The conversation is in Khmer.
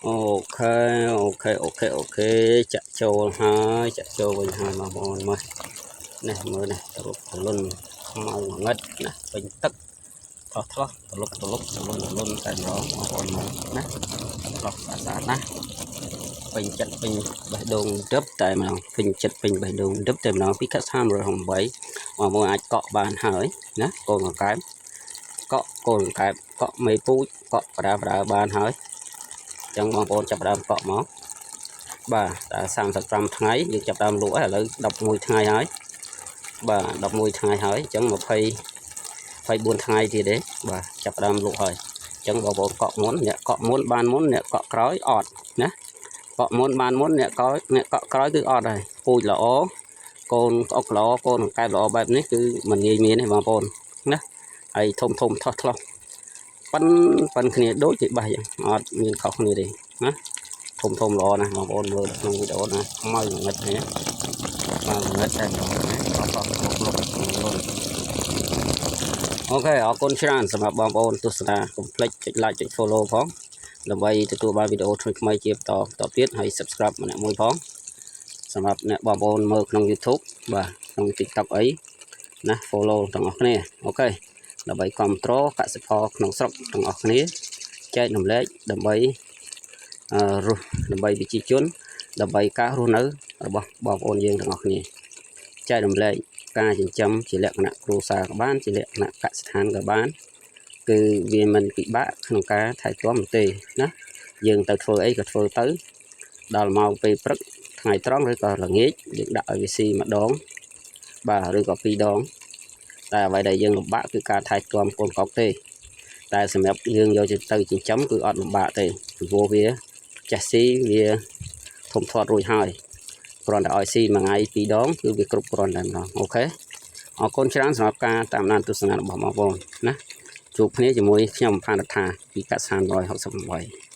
ok ok chặt trâu hai chặt trâu bình hai mà bọn mới này mới này luôn màu ngất này bình tức thoát thoát lúc luôn tại đó mà bọn mới nè lọc xả nè bình chặt bình bài đồng đớp tại mà bình chặt bình bài đồng đớp tại nó biết cách tham rồi hồng bảy mà mỗi ai cọ bàn hỏi nè còn một cái cọ mấy phút cọ và bàn hỏi chẳng bằng bốn chập đam cọ máu bà đã sang thật trăm tháng được chập đam lúa là đọc mùi thai hỏi bà đọc mùi thai hỏi chẳng một phải buồn thai thì đấy bà chập đam lúa hỏi chẳng bảo bộ cọ muốn ban muốn nè cọ cõi ọt nhé cọ muốn ban muốn nè cọ cõi cứ ọt này cùi lỗ con ốc lỗ con cái lỗបែបនេះគឺមិនងាយមានទេបងប្អូនណាហើយធំថោះថ្លោះប៉ិនគ្នាដូចជាបាសយ៉ាងអត់មានខុសគ្នាទេណាធំល្អណាស់បងប្អូនមើលក្នុងវីដេអូណាខ្មៅងឹតនេះបាទងឹតតែបងប្អូនណាអូខេអរគុណច្រើនសម្រាប់បងប្អូនទស្សនាកុំភ្លេចចុច like ចុច follow ផងដើម្បីទទួលបានវីដេអូថ្មីៗជាបន្តទៀតហើយ subscribe ម្នាក់មួយផងសម្រាប់អ្នកបងប្អូនមើលក្នុង YouTube បាទក្នុង TikTok អីណា follow ទាំងអស់គ្នាអូខេដើម្បីគ្រប់គ្រងកសិផលក្នុងស្រុកទាំងអស់គ្នាចែករំលែកដើម្បីរស់ដើម្បីប្រជាជនដើម្បីការរស់នៅរបស់បងប្អូនយើងទាំងអស់គ្នាចែករំលែកការចិញ្ចឹមជាលក្ខណៈគ្រួសារក៏បានជាលក្ខណៈកសិដ្ឋានក៏បានគឺវាមិនពិបាកក្នុងការថែទាំទេណាយើងទៅធ្វើអីក៏ធ្វើទៅដល់មកពេលព្រឹកថ្ងៃត្រង់ឬក៏ល្ងាចយើងដាក់ឲ្យវាស៊ីម្ដងបាទឬក៏ពីរដងតែអ្វីដែលយើងលំបាកគឺការថែទាំកូនកុកទេតែសម្រាប់យើងយកទៅចិញ្ចឹមគឺអត់លំបាកទេពីព្រោះវាចាស់ស៊ីវាធំធាត់រួចហើយគ្រាន់តែឲ្យស៊ីមួយថ្ងៃពីរដងគឺវាគ្រប់គ្រាន់តែម្ដងអូខេអរគុណច្រើនសម្រាប់ការតាមដានទស្សនារបស់បងប្អូនណាជួបគ្នាជាមួយខ្ញុំផានរដ្ឋាពីកសិដ្ឋាន168